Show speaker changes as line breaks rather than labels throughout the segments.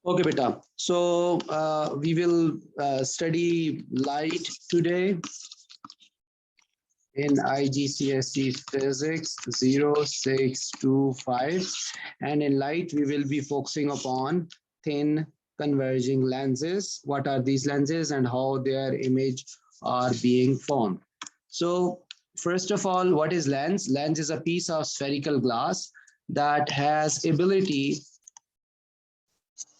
Okay, beta. So we will study light today in IGCSE Physics 0625. And in light, we will be focusing upon thin converging lenses. What are these lenses and how their image are being formed? So first of all, what is lens? Lens is a piece of spherical glass that has ability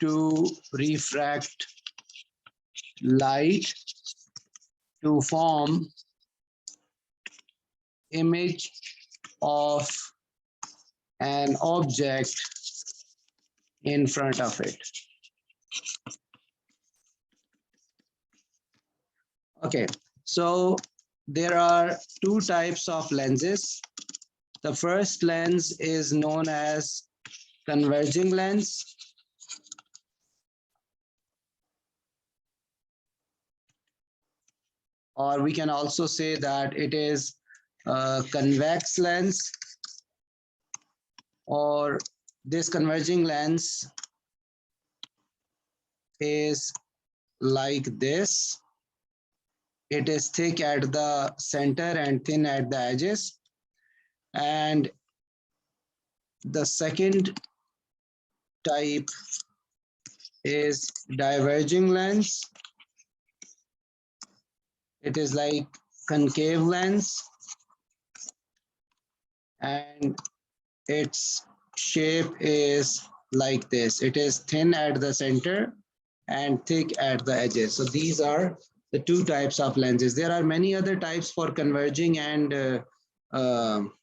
to refract light to form image of an object in front of it. Okay, so there are two types of lenses. The first lens is known as converging lens. Or we can also say that it is a convex lens, or this converging lens is like this. It is thick at the center and thin at the edges. And the second type is diverging lens. It is like concave lens, and its shape is like this. It is thin at the center and thick at the edges. So these are the two types of lenses. There are many other types for converging and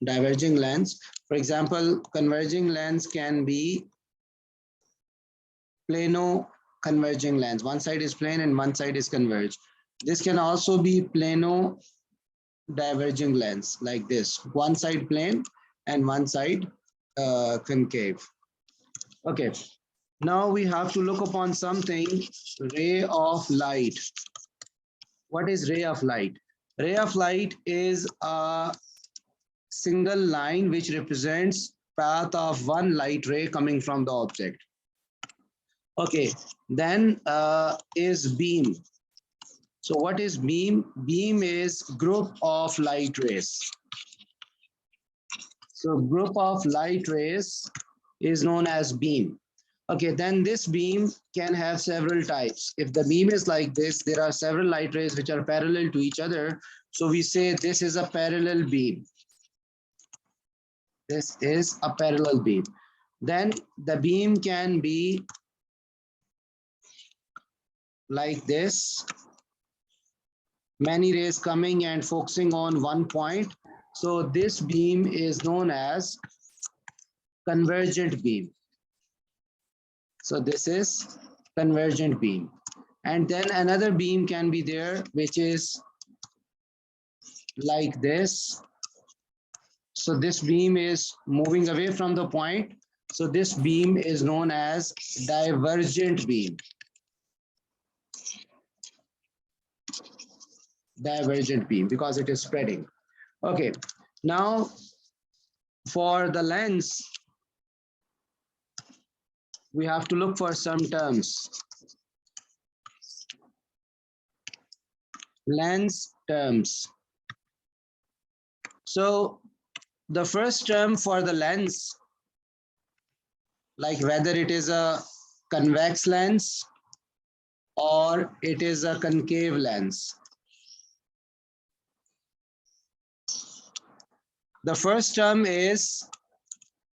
diverging lens. For example, converging lens can be plano converging lens. One side is plane and one side is converged. This can also be plano diverging lens like this. One side plane and one side concave. Okay, now we have to look upon something, ray of light. What is ray of light? Ray of light is a single line which represents path of one light ray coming from the object. Okay, then is beam. So what is beam? Beam is group of light rays. So group of light rays is known as beam. Okay, then this beam can have several types. If the beam is like this, there are several light rays which are parallel to each other. So we say this is a parallel beam. This is a parallel beam. Then the beam can be like this. Many rays coming and focusing on one point. So this beam is known as convergent beam. So this is convergent beam. And then another beam can be there, which is like this. So this beam is moving away from the point. So this beam is known as divergent beam. Divergent beam because it is spreading. Okay, now for the lens, we have to look for some terms. Lens terms. So the first term for the lens, like whether it is a convex lens or it is a concave lens. The first term is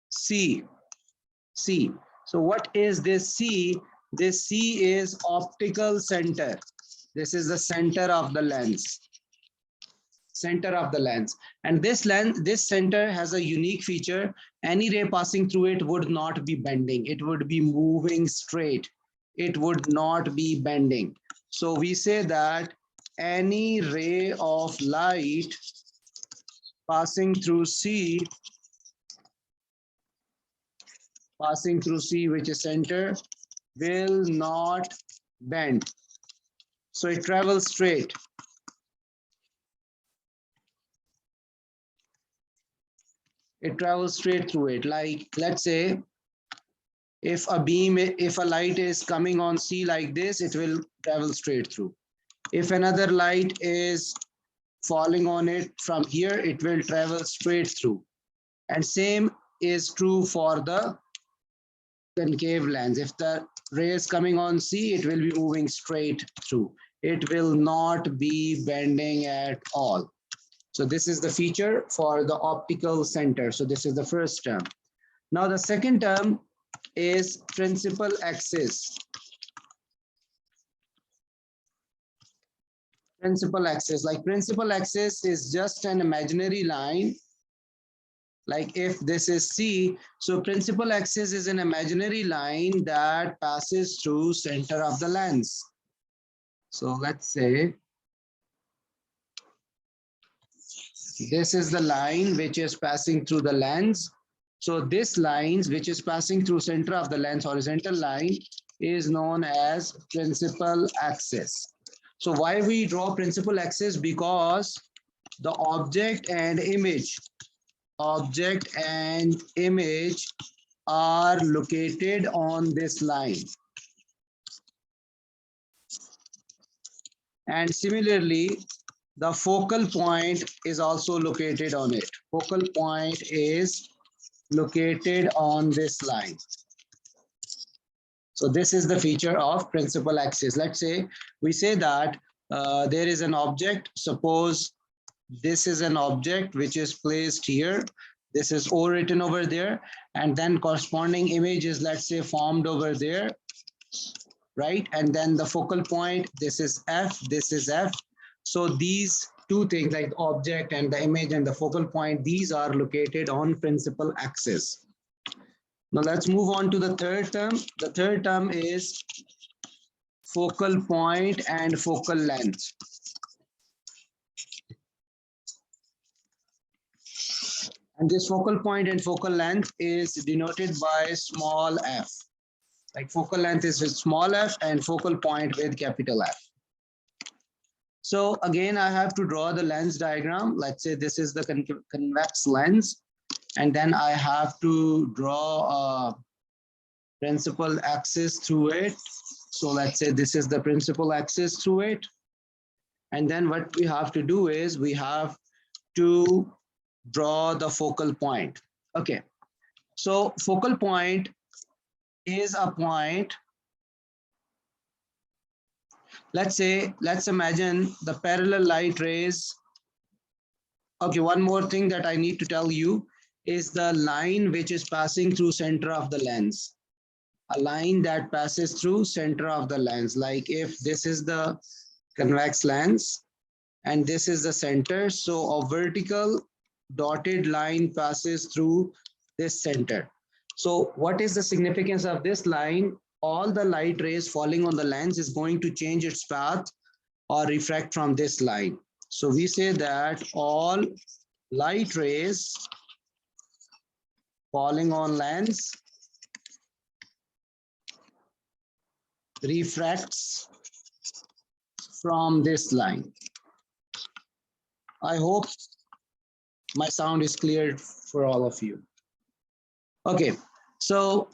C. C. So what is this C? This C is optical center. This is the center of the lens. Center of the lens. And this lens, this center has a unique feature. Any ray passing through it would not be bending. It would be moving straight. It would not be bending. So we say that any ray of light passing through C, which is center, will not bend. So it travels straight. It travels straight through it. Like, let's say If a light is coming on C like this, it will travel straight through. If another light is falling on it from here, it will travel straight through. And same is true for the concave lens. If the ray is coming on C, it will be moving straight through. It will not be bending at all. So this is the feature for the optical center. So this is the first term. Now the second term is principal axis. Principal axis, like principal axis is just an imaginary line. Like if this is C, so principal axis is an imaginary line that passes through center of the lens. So let's say this is the line which is passing through the lens. So this line which is passing through center of the lens, horizontal line, is known as principal axis. So why we draw principal axis? Because the object and image are located on this line. And similarly, the focal point is also located on it. Focal point is located on this line. So this is the feature of principal axis. Let's say we say that there is an object. Suppose this is an object which is placed here. This is O written over there, and then corresponding image is, let's say, formed over there, right? And then the focal point, this is F, this is F. So these two things, like the object and the image and the focal point, these are located on principal axis. Now let's move on to the third term. The third term is focal point and focal length. And this focal point and focal length is denoted by small f. Like focal length is with small f and focal point with capital F. So again, I have to draw the lens diagram. Let's say this is the convex lens. And then I have to draw a principal axis through it. So let's say this is the principal axis through it. And then what we have to do is we have to draw the focal point. Okay. So focal point is a point. Let's imagine the parallel light rays. Okay, one more thing that I need to tell you is the line which is passing through center of the lens. A line that passes through center of the lens. Like if this is the convex lens and this is the center, so a vertical dotted line passes through this center. So what is the significance of this line? All the light rays falling on the lens is going to change its path or refract from this line. So we say that all light rays falling on lens refracts from this line. I hope my sound is clear for all of you. Okay, so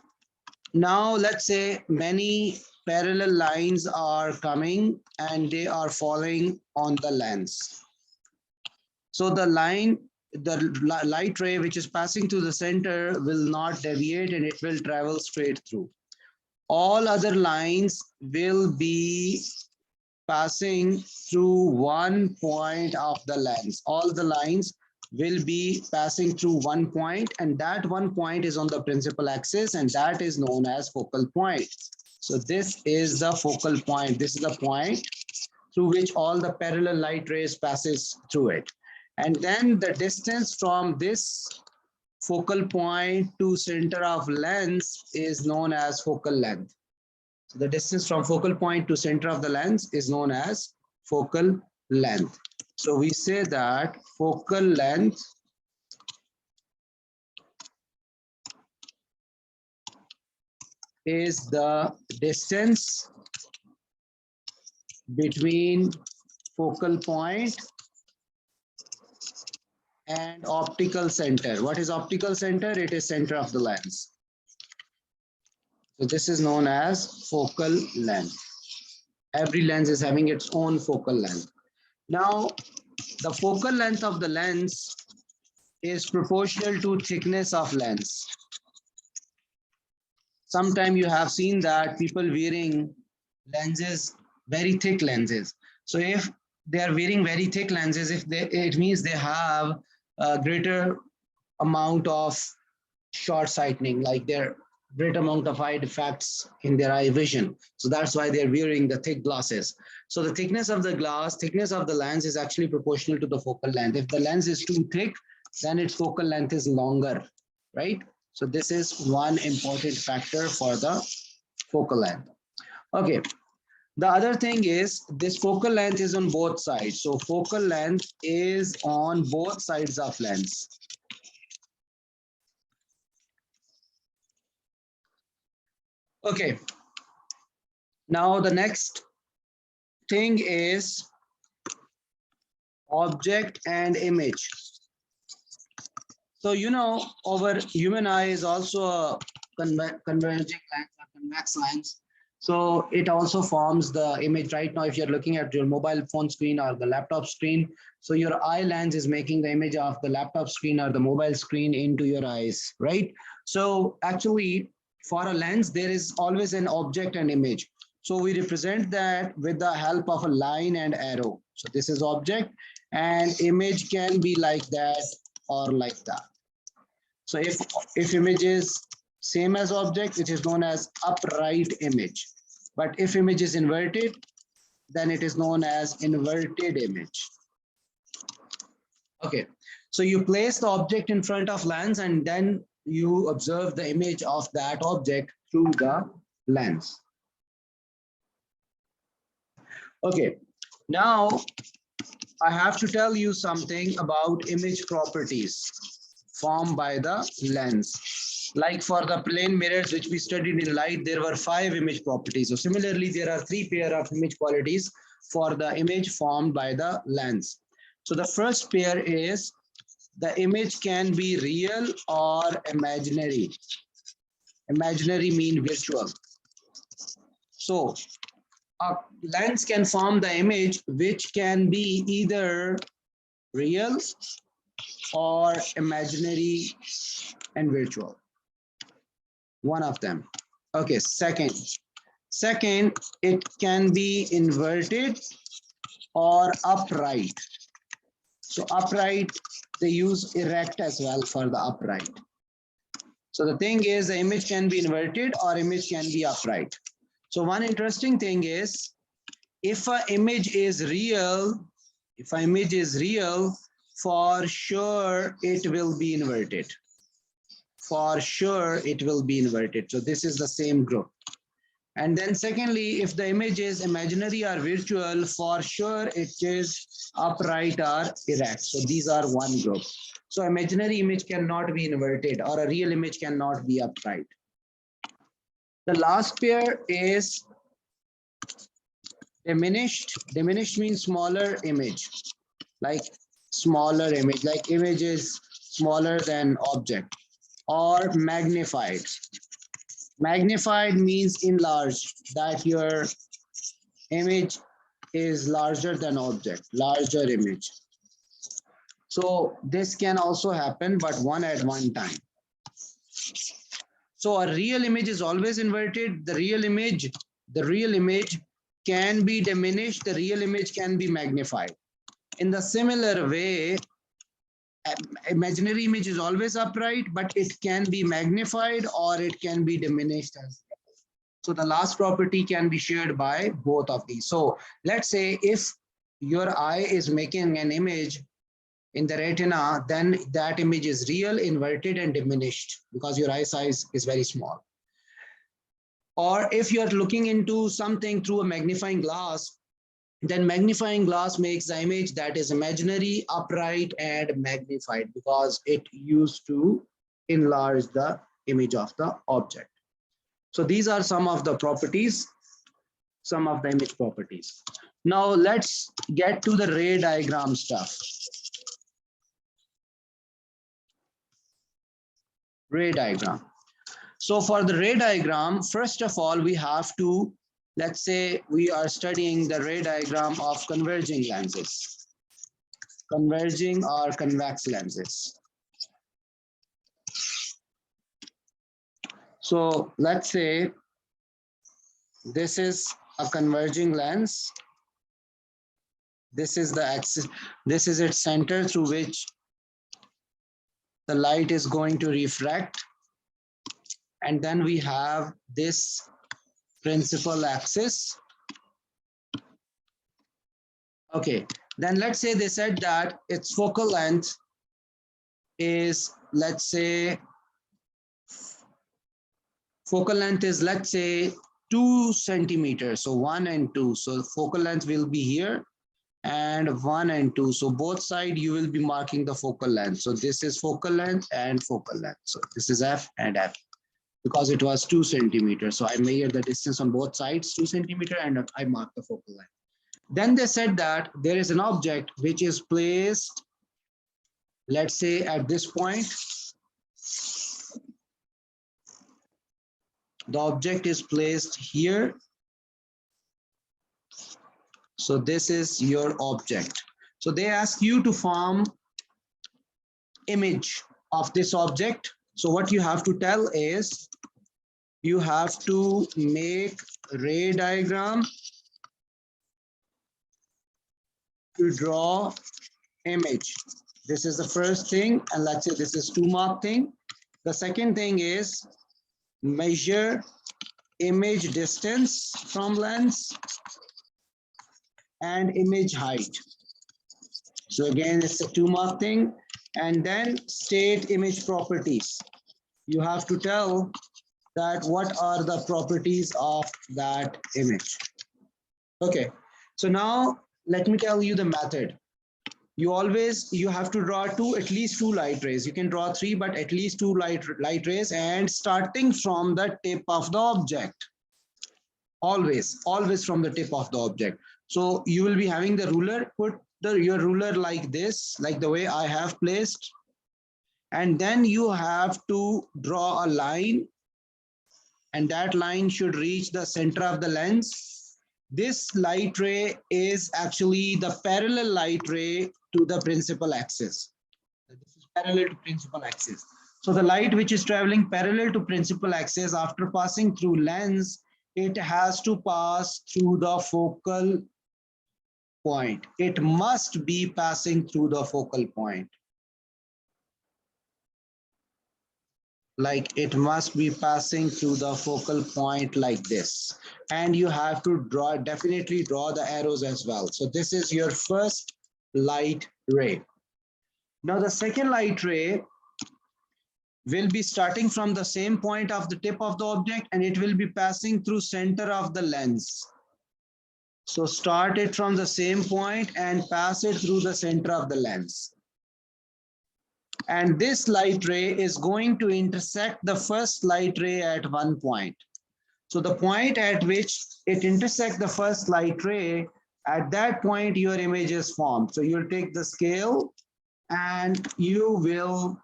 now let's say many parallel lines are coming and they are falling on the lens. So the light ray which is passing through the center will not deviate and it will travel straight through. All other lines will be passing through one point of the lens. All the lines will be passing through one point, and that one point is on the principal axis, and that is known as focal point. So this is the focal point. This is the point through which all the parallel light rays passes through it. And then the distance from this focal point to center of lens is known as focal length. So the distance from focal point to center of the lens is known as focal length. So we say that focal length is the distance between focal point and optical center. What is optical center? It is center of the lens. So this is known as focal length. Every lens is having its own focal length. Now, the focal length of the lens is proportional to thickness of lens. Sometimes you have seen that people wearing lenses, very thick lenses. So if they are wearing very thick lenses, it means they have a greater amount of short sightening, like their great amount of eye defects in their eye vision. So that's why they're wearing the thick glasses. So the thickness of the glass, thickness of the lens is actually proportional to the focal length. If the lens is too thick, then its focal length is longer, right? So this is one important factor for the focal length. Okay. The other thing is this focal length is on both sides. So focal length is on both sides of lens. Okay. Now the next thing is object and image. So, you know, our human eye is also a converging lens or convex lens. So it also forms the image. Right now, if you're looking at your mobile phone screen or the laptop screen, so your eye lens is making the image of the laptop screen or the mobile screen into your eyes, right? So actually, for a lens, there is always an object and image. So we represent that with the help of a line and arrow. So this is object, and image can be like that or like that. So if image is same as object, it is known as upright image. But if image is inverted, then it is known as inverted image. Okay, so you place the object in front of lens and then you observe the image of that object through the lens. Okay, now I have to tell you something about image properties formed by the lens. Like for the plane mirrors which we studied in light, there were 5 image properties. So similarly, there are 3 pair of image qualities for the image formed by the lens. So the first pair is the image can be real or imaginary. Imaginary mean virtual. So a lens can form the image which can be either real or imaginary and virtual. One of them. Okay, second, it can be inverted or upright. So upright, they use erect as well for the upright. So the thing is the image can be inverted or image can be upright. So one interesting thing is if an image is real, for sure it will be inverted. For sure it will be inverted. So this is the same group. And then secondly, if the image is imaginary or virtual, for sure it is upright or erect. So these are one group. So imaginary image cannot be inverted or a real image cannot be upright. The last pair is diminished. Diminished means smaller image, like smaller image, like image is smaller than object, or magnified. Magnified means enlarged, that your image is larger than object, larger image. So this can also happen, but one at one time. So a real image is always inverted. The real image can be diminished. The real image can be magnified. In the similar way, imaginary image is always upright, but it can be magnified or it can be diminished as well. So the last property can be shared by both of these. So let's say if your eye is making an image in the retina, then that image is real, inverted, and diminished because your eye size is very small. Or if you're looking into something through a magnifying glass, then magnifying glass makes the image that is imaginary, upright, and magnified because it used to enlarge the image of the object. So these are some of the properties, some of the image properties. Now let's get to the ray diagram stuff. Ray diagram. So for the ray diagram, first of all, we have to, let's say we are studying the ray diagram of converging lenses, converging or convex lenses. So let's say this is a converging lens. This is the axis, this is its center through which the light is going to refract. And then we have this principal axis. Okay, then let's say they said that its focal length is, let's say, focal length is, let's say, 2 centimeters. So 1 and 2. So focal length will be here and 1 and 2. So both sides you will be marking the focal length. So this is focal length and focal length. So this is F and F because it was 2 centimeters. So I measure the distance on both sides, 2 centimeters, and I mark the focal length. Then they said that there is an object which is placed, let's say, at this point. The object is placed here. So this is your object. So they ask you to form image of this object. So what you have to tell is you have to make ray diagram to draw image. This is the first thing, and let's say this is 2 mark thing. The second thing is measure image distance from lens and image height. So again, it's a 2 mark thing. And then state image properties. You have to tell that what are the properties of that image. Okay, so now let me tell you the method. You have to draw at least two light rays. You can draw 3, but at least 2 light rays, and starting from the tip of the object. Always from the tip of the object. So you will be having the ruler, put your ruler like this, like the way I have placed. And then you have to draw a line, and that line should reach the center of the lens. This light ray is actually the parallel light ray to the principal axis. This is parallel to principal axis. So the light which is traveling parallel to principal axis, after passing through lens, it has to pass through the focal point. It must be passing through the focal point. Like it must be passing through the focal point like this. And you have to definitely draw the arrows as well. So this is your first light ray. Now the second light ray will be starting from the same point of the tip of the object, and it will be passing through center of the lens. So start it from the same point and pass it through the center of the lens. And this light ray is going to intersect the first light ray at one point. So the point at which it intersects the first light ray, at that point your image is formed. So you'll take the scale and you will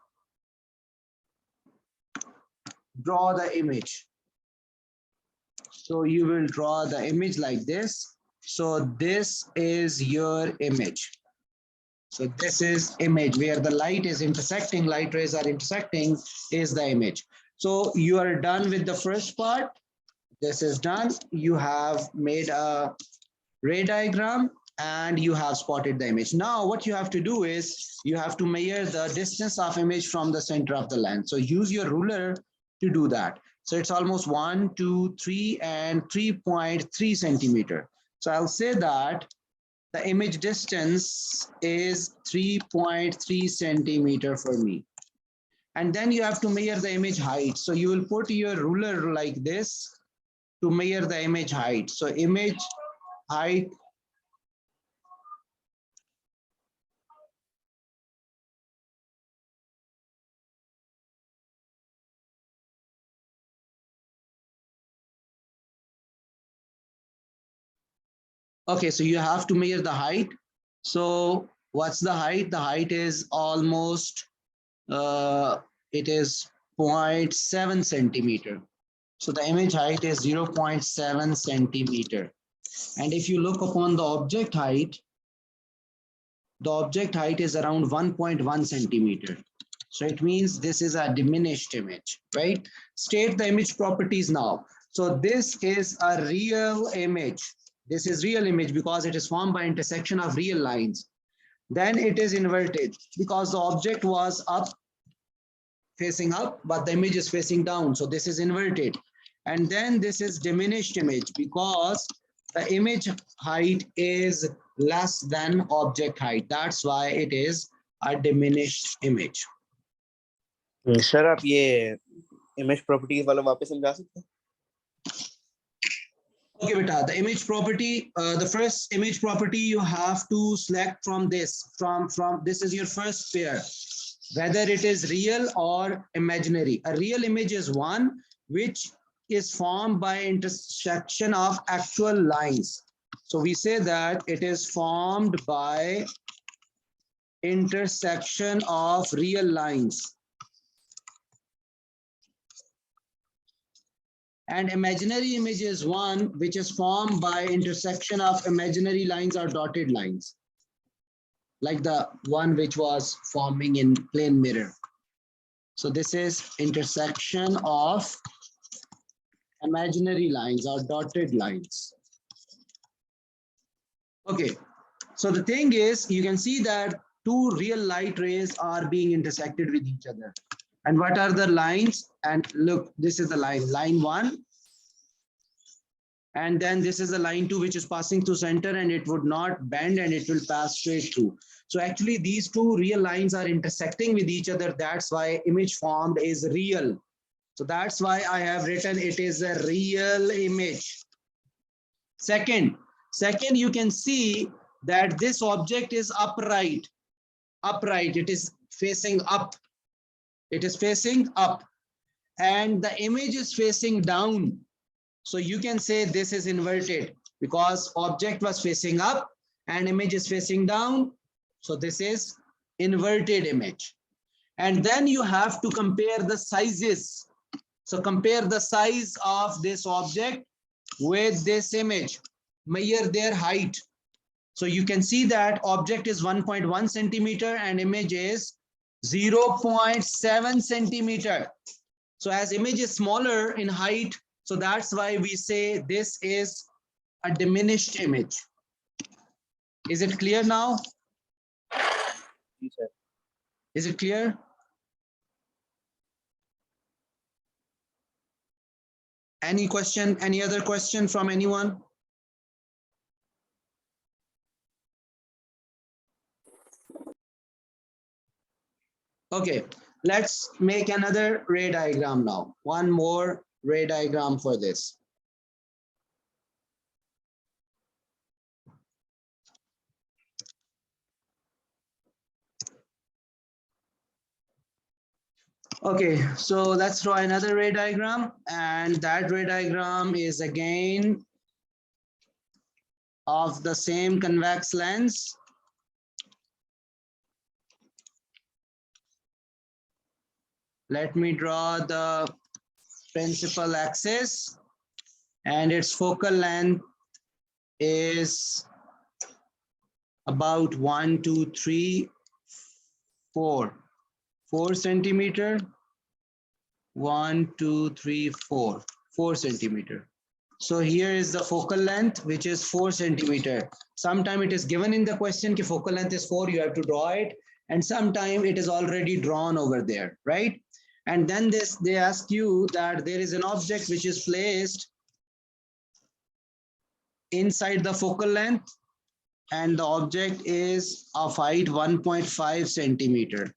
draw the image. So you will draw the image like this. So this is your image. So this is image where the light is intersecting, light rays are intersecting, is the image. So you are done with the first part. This is done. You have made a ray diagram and you have spotted the image. Now what you have to do is you have to measure the distance of image from the center of the lens. So use your ruler to do that. So it's almost 1, 2, 3 and 3.3 centimeter. So I'll say that the image distance is 3.3 centimeter for me. And then you have to measure the image height. So you will put your ruler like this to measure the image height. So image height . Okay, so you have to measure the height. So what's the height? The height is almost, it is 0.7 centimeter. So the image height is 0.7 centimeter. And if you look upon the object height is around 1.1 centimeter. So it means this is a diminished image, right? State the image properties now. So this is a real image. This is real image because it is formed by intersection of real lines. Then it is inverted because the object was up, facing up, but the image is facing down. So this is inverted. And then this is diminished image because the image height is less than object height. That's why it is a diminished image.
Sir आप ये image properties वाला वापस समझा सकते हैं?
Okay, beta, the image property, the first image property you have to select from this, from this is your first pair, whether it is real or imaginary. A real image is one which is formed by intersection of actual lines. So we say that it is formed by intersection of real lines. And imaginary image is one which is formed by intersection of imaginary lines or dotted lines, like the one which was forming in plane mirror. So this is intersection of imaginary lines or dotted lines. Okay, so the thing is, you can see that two real light rays are being intersected with each other. And what are the lines? And look, this is the line 1. And then this is the line 2, which is passing through center, and it would not bend and it will pass straight through. So actually these two real lines are intersecting with each other. That's why image formed is real. So that's why I have written it is a real image. Second, you can see that this object is upright. It is facing up. It is facing up. And the image is facing down. So you can say this is inverted because object was facing up and image is facing down. So this is inverted image. And then you have to compare the sizes. So compare the size of this object with this image. Measure their height. So you can see that object is 1.1 centimeter and image is 0.7 centimeter. So as image is smaller in height, so that's why we say this is a diminished image. Is it clear now?
Yes, sir.
Is it clear? Any question, any other question from anyone? Okay, let's make another ray diagram now. One more ray diagram for this. Okay, so let's draw another ray diagram, and that ray diagram is again of the same convex lens. Let me draw the principal axis, and its focal length is about 1, 2, 3, 4 centimeter. 1, 2, 3, 4 centimeter. So here is the focal length, which is 4 centimeter. Sometime it is given in the question that focal length is 4, you have to draw it, and sometime it is already drawn over there, right? And then they ask you that there is an object which is placed inside the focal length, and the object is of height 1.5 centimeter.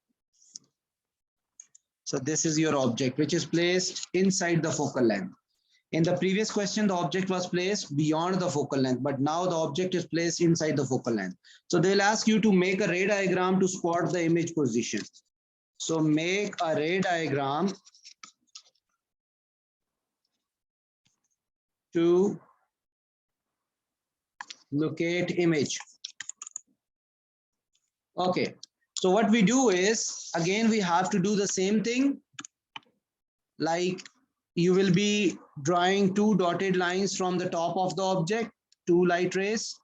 So this is your object which is placed inside the focal length. In the previous question, the object was placed beyond the focal length, but now the object is placed inside the focal length. So they'll ask you to make a ray diagram to spot the image position. So make a ray diagram to locate image. Okay, so what we do is, again, we have to do the same thing. like you will be drawing two dotted lines from the top of the object, two light rays,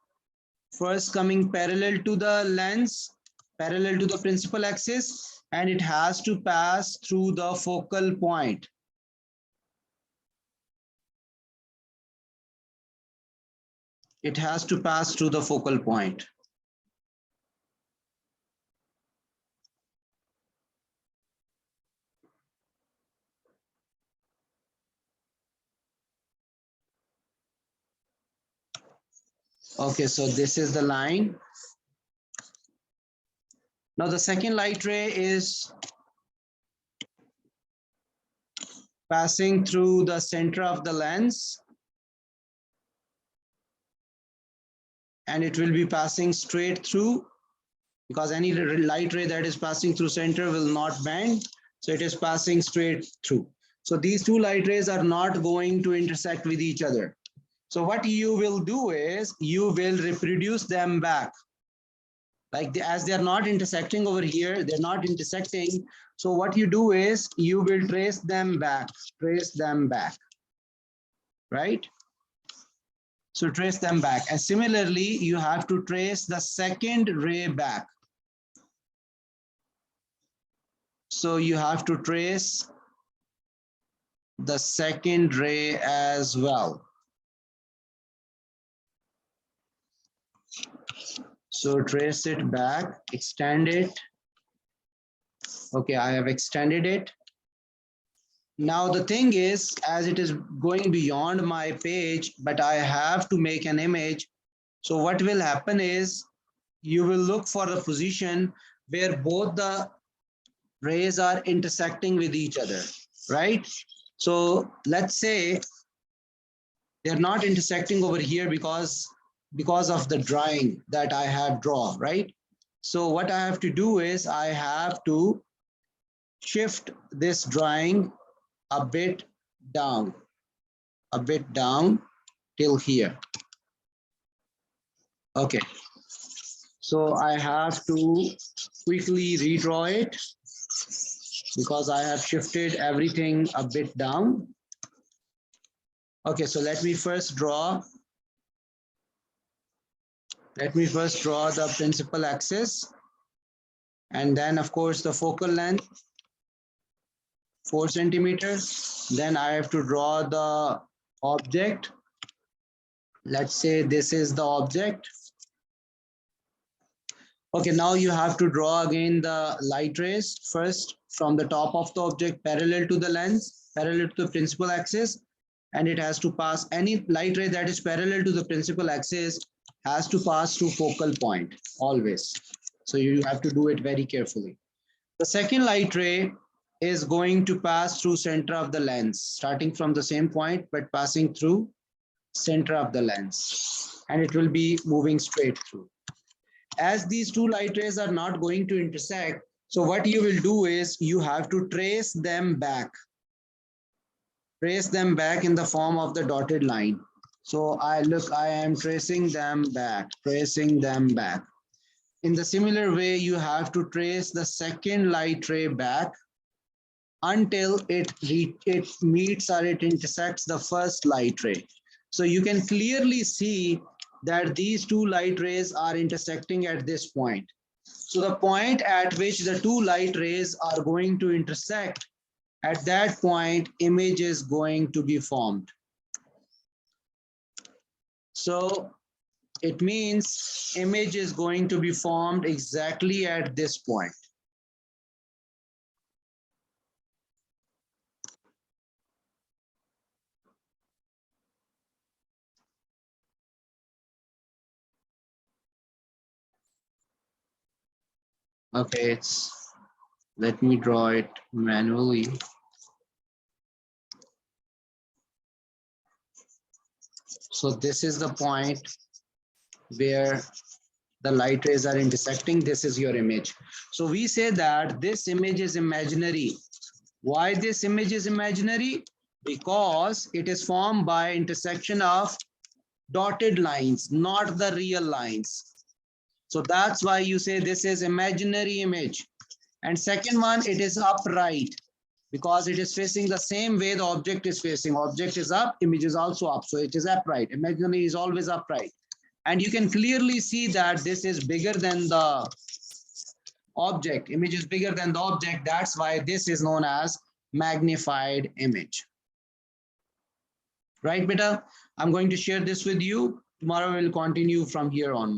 first coming parallel to the lens, parallel to the principal axis, and it has to pass through the focal point. It has to pass through the focal point. Okay, so this is the line. Now the second light ray is passing through the center of the lens, and it will be passing straight through, because any light ray that is passing through center will not bend. So it is passing straight through. So these two light rays are not going to intersect with each other. So what you will do is you will reproduce them back. Like as they are not intersecting over here, they're not intersecting. So what you do is you will trace them back, right? So trace them back. And similarly, you have to trace the second ray back. So you have to trace the second ray as well. So trace it back, extend it. Okay, I have extended it. Now the thing is, as it is going beyond my page, but I have to make an image. So what will happen is you will look for the position where both the rays are intersecting with each other, right? So let's say they're not intersecting over here because of the drawing that I have drawn, right? So what I have to do is I have to shift this drawing a bit down till here. Okay, so I have to quickly redraw it because I have shifted everything a bit down. Okay, so let me first draw the principal axis, and then of course the focal length 4 centimeters. Then I have to draw the object. Let's say this is the object. Okay, now you have to draw again the light rays first from the top of the object parallel to the lens, parallel to the principal axis, and it has to pass any light ray that is parallel to the principal axis has to pass through focal point always. So you have to do it very carefully. The second light ray is going to pass through center of the lens, starting from the same point, but passing through center of the lens, and it will be moving straight through. As these two light rays are not going to intersect, so what you will do is you have to trace them back in the form of the dotted line. So I am tracing them back. In the similar way, you have to trace the second light ray back until it meets or it intersects the first light ray. So you can clearly see that these two light rays are intersecting at this point. So the point at which the two light rays are going to intersect, at that point, image is going to be formed. So it means image is going to be formed exactly at this point. Okay, let me draw it manually. So this is the point where the light rays are intersecting. This is your image. So we say that this image is imaginary. Why this image is imaginary? Because it is formed by intersection of dotted lines, not the real lines. So that's why you say this is imaginary image. And second one, it is upright. because it is facing the same way the object is facing. Object is up, image is also up, so it is upright. Imaginary is always upright. And you can clearly see that this is bigger than the object. Image is bigger than the object. That's why this is known as magnified image. Right, beta? I'm going to share this with you. Tomorrow we'll continue from here on.